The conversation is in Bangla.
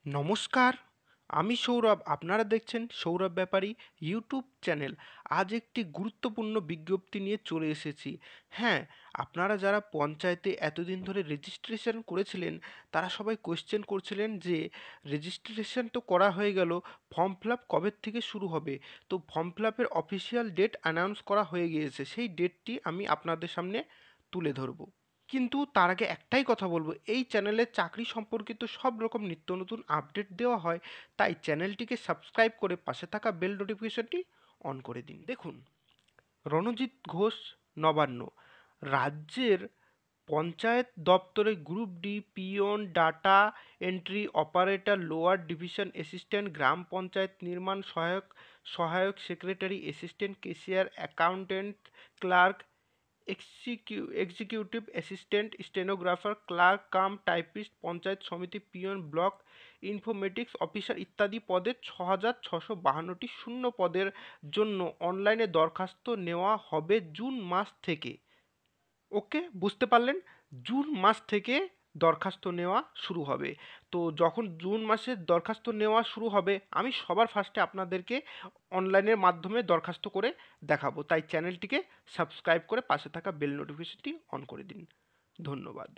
নমস্কার, আমি সৌরভ। আপনারা দেখছেন সৌরভ ব্যাপারী ইউটিউব চ্যানেল। আজ একটি গুরুত্বপূর্ণ বিজ্ঞপ্তি নিয়ে চলে এসেছি। হ্যাঁ, আপনারা যারা পঞ্চায়েতে এতদিন ধরে রেজিস্ট্রেশন করেছিলেন, তারা সবাই কোয়েশ্চেন করছিলেন যে রেজিস্ট্রেশন তো করা হয়ে গেল, ফর্ম ফিল আপ কবে থেকে শুরু হবে? তো ফর্ম ফিল আপের অফিসিয়াল ডেট অ্যানাউন্স করা হয়ে গিয়েছে। সেই ডেটটি আমি আপনাদের সামনে তুলে ধরব। কিন্তু তার আগে একটাই কথা বলবো, এই চ্যানেলে চাকরি সম্পর্কিত সব রকম নিত্য নতুন আপডেট দেওয়া হয়, তাই চ্যানেলটিকে সাবস্ক্রাইব করে পাশে থাকা বেল নোটিফিকেশনটি অন করে দিন। দেখুন, রণজিৎ ঘোষ, নবান্ন। রাজ্যের পঞ্চায়েত দপ্তরে group D peon, data entry operator, lower division assistant, গ্রাম পঞ্চায়েত নির্মাণ সহায়ক, সহায়ক secretary, assistant cashier, accountant, clerk, executive assistant, stenographer, clerk cum typist, panchayat সমিতি পিয়ন, ব্লক ইনফরমেটিক্স অফিসার ইত্যাদি পদে 6,652টি শূন্য পদের জন্য অনলাইনে দরখাস্ত নেওয়া হবে জুন মাস থেকে। ওকে, বুঝতে পারলেন? জুন মাস থেকে দরখাস্ত নেওয়া শুরু হবে। তো যখন জুন মাসে দরখাস্ত নেওয়া শুরু হবে, আমি সবার ফার্স্টে আপনাদেরকে অনলাইনের মাধ্যমে দরখাস্ত করে দেখাবো। তাই চ্যানেলটিকে সাবস্ক্রাইব করে পাশে থাকা বেল নোটিফিকেশনটি অন করে দিন। ধন্যবাদ।